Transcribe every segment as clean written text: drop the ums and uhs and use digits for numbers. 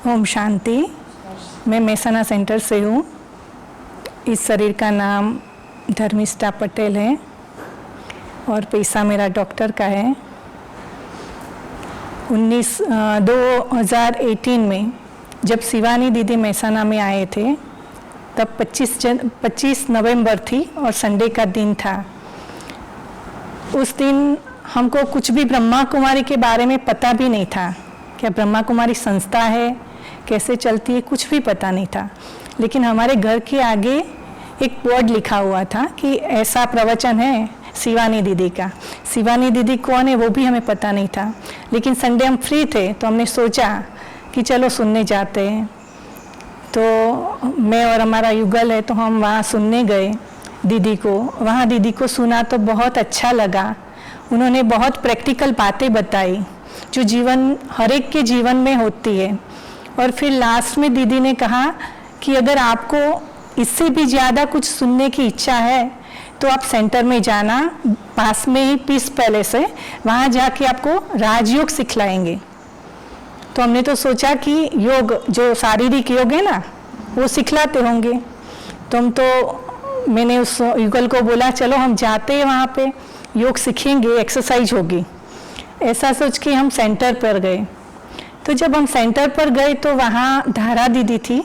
ओम शांति। मैं मेहसाना सेंटर से हूँ। इस शरीर का नाम धर्मिष्ठा पटेल है और पैसा मेरा डॉक्टर का है। 2018 में जब शिवानी दीदी मेहसाना में आए थे तब 25 नवंबर थी और संडे का दिन था। उस दिन हमको कुछ भी ब्रह्मा कुमारी के बारे में पता भी नहीं था। क्या ब्रह्मा कुमारी संस्था है, कैसे चलती है, कुछ भी पता नहीं था। लेकिन हमारे घर के आगे एक बोर्ड लिखा हुआ था कि ऐसा प्रवचन है शिवानी दीदी का। शिवानी दीदी कौन है वो भी हमें पता नहीं था। लेकिन संडे हम फ्री थे तो हमने सोचा कि चलो सुनने जाते हैं। तो मैं और हमारा युगल है तो हम वहाँ सुनने गए दीदी को। वहाँ दीदी को सुना तो बहुत अच्छा लगा। उन्होंने बहुत प्रैक्टिकल बातें बताई जो जीवन हर एक के जीवन में होती है। और फिर लास्ट में दीदी ने कहा कि अगर आपको इससे भी ज़्यादा कुछ सुनने की इच्छा है तो आप सेंटर में जाना, पास में ही पीस पैलेस है, वहाँ जाके आपको राजयोग सिखलाएंगे। तो हमने तो सोचा कि योग जो शारीरिक योग है ना वो सिखलाते होंगे। तो मैंने उस युगल को बोला चलो हम जाते हैं, वहाँ पे योग सीखेंगे, एक्सरसाइज होगी। ऐसा सोच के हम सेंटर पर गए। तो जब हम सेंटर पर गए तो वहाँ धारा दीदी थी,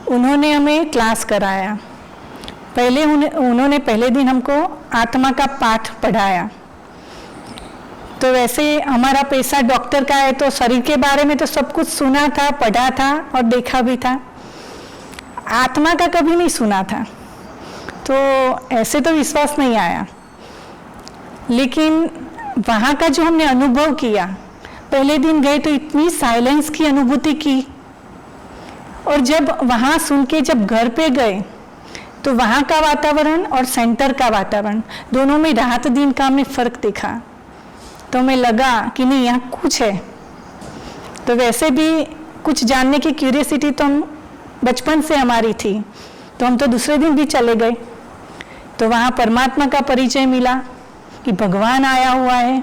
उन्होंने हमें क्लास कराया। उन्होंने पहले दिन हमको आत्मा का पाठ पढ़ाया। तो वैसे हमारा पैसा डॉक्टर का है तो शरीर के बारे में तो सब कुछ सुना था, पढ़ा था और देखा भी था। आत्मा का कभी नहीं सुना था, तो ऐसे तो विश्वास नहीं आया। लेकिन वहाँ का जो हमने अनुभव किया, पहले दिन गए तो इतनी साइलेंस की अनुभूति की। और जब वहाँ सुन के जब घर पे गए तो वहाँ का वातावरण और सेंटर का वातावरण दोनों में रात दिन का हमने फ़र्क देखा। तो हमें लगा कि नहीं यहाँ कुछ है। तो वैसे भी कुछ जानने की क्यूरियसिटी तो हम बचपन से हमारी थी, तो हम तो दूसरे दिन भी चले गए। तो वहाँ परमात्मा का परिचय मिला कि भगवान आया हुआ है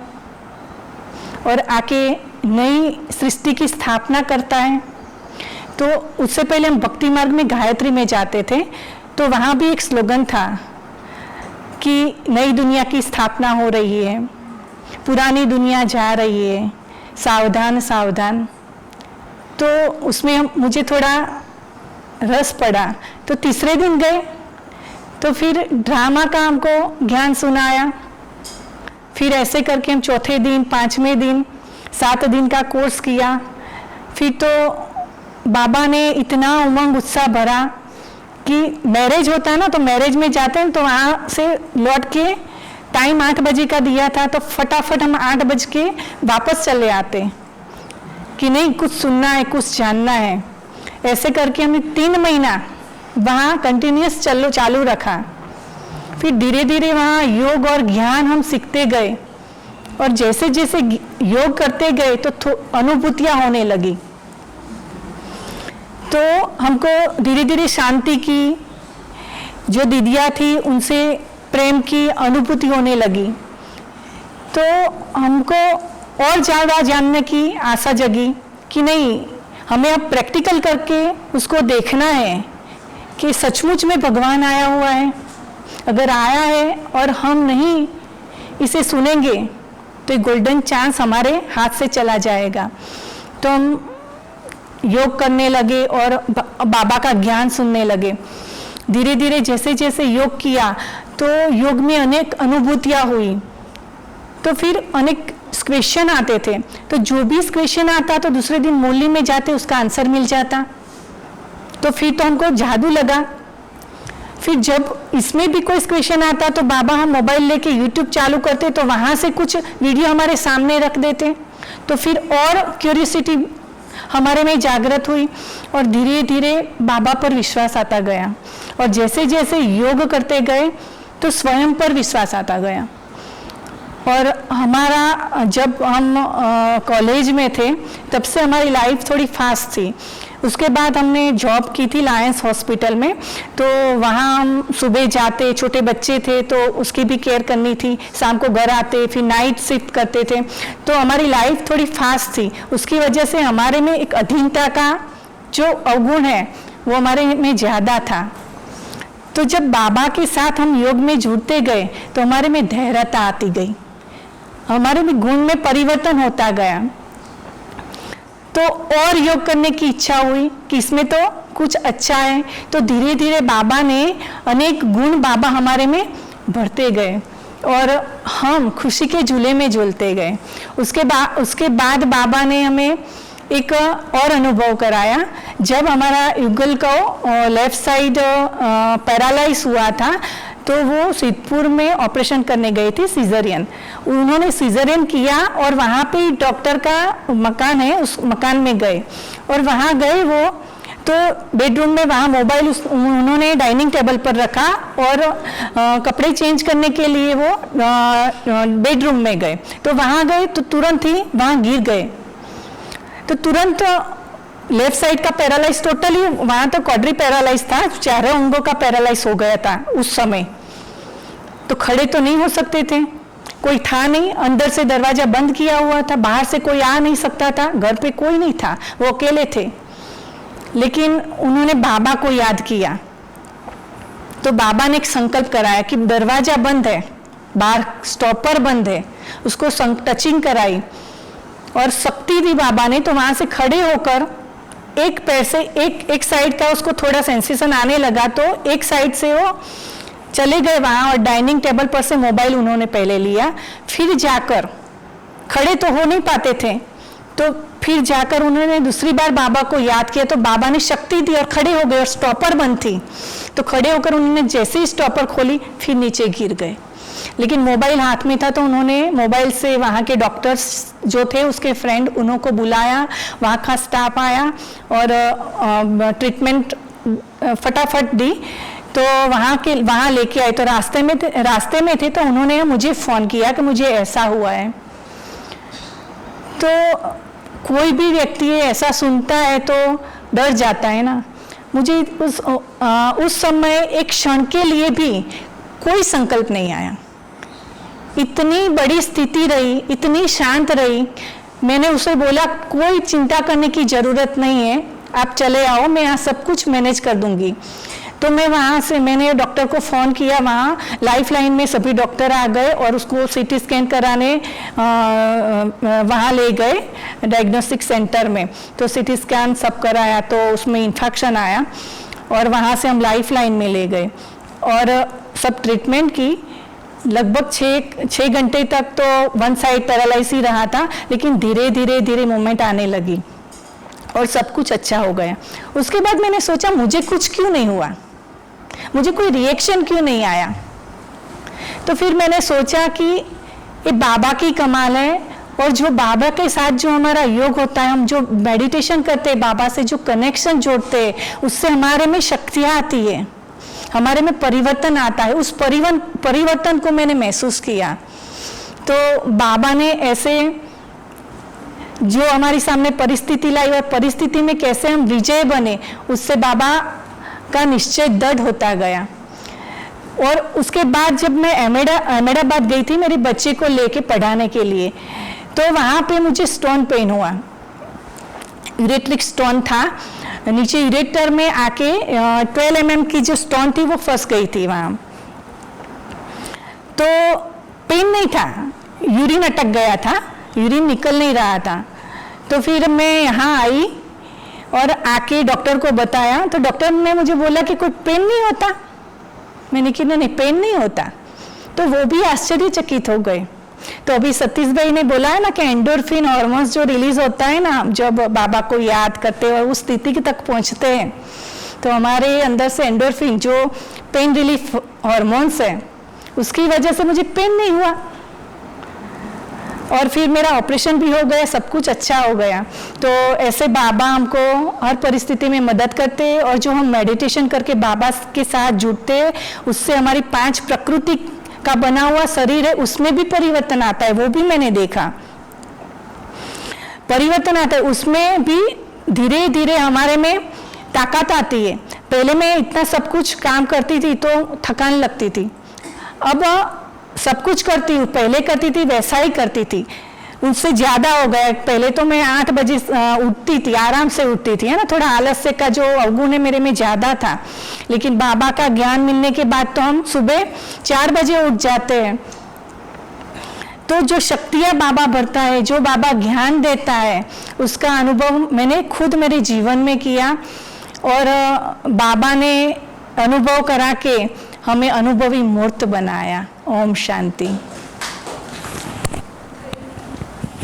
और आके नई सृष्टि की स्थापना करता है। तो उससे पहले हम भक्ति मार्ग में गायत्री में जाते थे, तो वहाँ भी एक स्लोगन था कि नई दुनिया की स्थापना हो रही है, पुरानी दुनिया जा रही है, सावधान सावधान। तो उसमें मुझे थोड़ा रस पड़ा। तो तीसरे दिन गए तो फिर ड्रामा का हमको ज्ञान सुनाया। फिर ऐसे करके हम चौथे दिन, पाँचवें दिन, 7 दिन का कोर्स किया। फिर तो बाबा ने इतना उमंग उत्साह भरा कि मैरिज होता है ना, तो मैरिज में जाते हैं तो वहाँ से लौट के टाइम 8 बजे का दिया था, तो फटाफट हम 8 बज के वापस चले आते कि नहीं कुछ सुनना है, कुछ जानना है। ऐसे करके हमने 3 महीना वहाँ कंटिन्यूस चालू रखा। फिर धीरे धीरे वहाँ योग और ज्ञान हम सीखते गए और जैसे जैसे योग करते गए तो अनुभूतियाँ होने लगी। तो हमको धीरे धीरे शांति की, जो दीदियाँ थी उनसे प्रेम की अनुभूति होने लगी। तो हमको और ज़्यादा जानने की आशा जगी कि नहीं, हमें अब प्रैक्टिकल करके उसको देखना है कि सचमुच में भगवान आया हुआ है। अगर आया है और हम नहीं इसे सुनेंगे तो एक गोल्डन चांस हमारे हाथ से चला जाएगा। तो हम योग करने लगे और बाबा का ज्ञान सुनने लगे। धीरे धीरे जैसे जैसे योग किया तो योग में अनेक अनुभूतियाँ हुई। तो फिर अनेक क्वेश्चन आते थे, तो जो भी क्वेश्चन आता तो दूसरे दिन मुरली में जाते उसका आंसर मिल जाता। तो फिर तो हमको जादू लगा। फिर जब इसमें भी कोई क्वेश्चन आता तो बाबा हम मोबाइल लेके यूट्यूब चालू करते तो वहाँ से कुछ वीडियो हमारे सामने रख देते। तो फिर और क्यूरियोसिटी हमारे में जागृत हुई और धीरे धीरे बाबा पर विश्वास आता गया। और जैसे जैसे योग करते गए तो स्वयं पर विश्वास आता गया। और हमारा जब हम कॉलेज में थे तब से हमारी लाइफ थोड़ी फास्ट थी। उसके बाद हमने जॉब की थी लायंस हॉस्पिटल में, तो वहाँ हम सुबह जाते, छोटे बच्चे थे तो उसकी भी केयर करनी थी, शाम को घर आते, फिर नाइट शिफ्ट करते थे। तो हमारी लाइफ थोड़ी फास्ट थी, उसकी वजह से हमारे में एक अधीनता का जो अवगुण है वो हमारे में ज़्यादा था। तो जब बाबा के साथ हम योग में जुड़ते गए तो हमारे में धैर्यता आती गई, हमारे में गुण में परिवर्तन होता गया। तो और योग करने की इच्छा हुई कि इसमें तो कुछ अच्छा है। तो धीरे धीरे बाबा ने अनेक गुण बाबा हमारे में बढ़ते गए और हम खुशी के झूले में झूलते गए। उसके बाद बाबा ने हमें एक और अनुभव कराया। जब हमारा युगल को लेफ्ट साइड पैरालाइज हुआ था तो वो सिद्धपुर में ऑपरेशन करने गए थे, सीजरियन। उन्होंने सीजरियन किया और वहाँ पे डॉक्टर का मकान है, उस मकान में गए और वहाँ गए वो तो बेडरूम में वहाँ मोबाइल उन्होंने डाइनिंग टेबल पर रखा और कपड़े चेंज करने के लिए वो बेडरूम में गए। तो वहाँ गए तो तुरंत ही वहाँ गिर गए। तो तुरंत लेफ्ट साइड का पैरालाइज टोटली, वहाँ तो क्वाड्री पैरालाइज था, चारों अंगों का पैरालाइज हो गया था उस समय। तो खड़े तो नहीं हो सकते थे, कोई था नहीं, अंदर से दरवाजा बंद किया हुआ था, बाहर से कोई आ नहीं सकता था, घर पे कोई नहीं था, वो अकेले थे। लेकिन उन्होंने बाबा को याद किया तो बाबा ने एक संकल्प कराया कि दरवाजा बंद है, बाहर स्टॉपर बंद है, उसको टचिंग कराई और शक्ति दी बाबा ने। तो वहां से खड़े होकर एक पैर से एक साइड का उसको थोड़ा सेंसेशन आने लगा तो एक साइड से वो चले गए वहां और डाइनिंग टेबल पर से मोबाइल उन्होंने पहले लिया, फिर जाकर खड़े तो हो नहीं पाते थे तो फिर जाकर उन्होंने दूसरी बार बाबा को याद किया तो बाबा ने शक्ति दी और खड़े हो गए और स्टॉपर बंद थी। तो खड़े होकर उन्होंने जैसे ही स्टॉपर खोली फिर नीचे गिर गए। लेकिन मोबाइल हाथ में था तो उन्होंने मोबाइल से वहाँ के डॉक्टर्स जो थे उसके फ्रेंड उन्हों को बुलाया, वहाँ का स्टाफ आया और ट्रीटमेंट फटाफट दी। तो वहाँ लेके आए। तो रास्ते में थे तो उन्होंने मुझे फ़ोन किया कि मुझे ऐसा हुआ है। तो कोई भी व्यक्ति ऐसा सुनता है तो डर जाता है ना। मुझे उस समय एक क्षण के लिए भी कोई संकल्प नहीं आया। इतनी बड़ी स्थिति रही, इतनी शांत रही। मैंने उसे बोला कोई चिंता करने की ज़रूरत नहीं है, आप चले आओ, मैं यहाँ सब कुछ मैनेज कर दूंगी। तो मैंने डॉक्टर को फ़ोन किया, वहाँ लाइफ लाइन में सभी डॉक्टर आ गए और उसको सीटी स्कैन कराने वहाँ ले गए डायग्नोस्टिक सेंटर में। तो सीटी स्कैन सब कराया तो उसमें इन्फेक्शन आया और वहाँ से हम लाइफ लाइन में ले गए और सब ट्रीटमेंट की। लगभग 6 घंटे तक तो वन साइड पैरालाइज ही रहा था, लेकिन धीरे धीरे मूवमेंट आने लगी और सब कुछ अच्छा हो गया। उसके बाद मैंने सोचा मुझे कुछ क्यों नहीं हुआ, मुझे कोई रिएक्शन क्यों नहीं आया। तो फिर मैंने सोचा कि ये बाबा की कमाल है और जो बाबा के साथ जो हमारा योग होता है, हम जो मेडिटेशन करते हैं, बाबा से जो कनेक्शन जोड़ते हैं, उससे हमारे में शक्तियाँ आती है, हमारे में परिवर्तन आता है। उस परिवर्तन को मैंने महसूस किया। तो बाबा ने ऐसे जो हमारे सामने परिस्थिति लाई और परिस्थिति में कैसे हम विजय बने, उससे बाबा का निश्चय दृढ़ होता गया। और उसके बाद जब मैं अहमदाबाद गई थी मेरे बच्चे को लेके पढ़ाने के लिए, तो वहाँ पे मुझे स्टोन पेन हुआ, यूरेट्रिक स्टोन था नीचे यूरेटर में आके 12 mm की जो स्टोन थी वो फंस गई थी वहाँ। तो पेन नहीं था, यूरिन अटक गया था, यूरिन निकल नहीं रहा था। तो फिर मैं यहाँ आई और आके डॉक्टर को बताया तो डॉक्टर ने मुझे बोला कि कोई पेन नहीं होता। मैंने कहा नहीं पेन नहीं होता। तो वो भी आश्चर्यचकित हो गए। तो अभी सतीश भाई ने बोला है ना कि एंडोर्फिन हार्मोन्स जो रिलीज होता है ना जब बाबा को याद करते हैं और उस स्थिति तक पहुंचते हैं, तो हमारे अंदर से एंडोर्फिन जो पेन रिलीफ हार्मोन्स है उसकी वजह से मुझे पेन नहीं हुआ और फिर मेरा ऑपरेशन भी हो गया, सब कुछ अच्छा हो गया। तो ऐसे बाबा हमको हर परिस्थिति में मदद करते हैं और जो हम मेडिटेशन करके बाबा के साथ जुड़ते हैं उससे हमारी 5 प्रकृति का बना हुआ शरीर है उसमें भी परिवर्तन आता है। वो भी मैंने देखा परिवर्तन आता है, उसमें भी धीरे धीरे हमारे में ताकत आती है। पहले मैं इतना सब कुछ काम करती थी तो थकान लगती थी, अब सब कुछ करती हूँ, पहले करती थी वैसा ही करती थी। उससे ज़्यादा हो गया। पहले तो मैं 8 बजे उठती थी, आराम से उठती थी, है ना, थोड़ा आलस्य का जो अवगुण है मेरे में ज़्यादा था। लेकिन बाबा का ज्ञान मिलने के बाद तो हम सुबह 4 बजे उठ जाते हैं। तो जो शक्तियाँ बाबा भरता है, जो बाबा ज्ञान देता है, उसका अनुभव मैंने खुद मेरे जीवन में किया और बाबा ने अनुभव करा के हमें अनुभवी मूर्त बनाया। ओम शांति।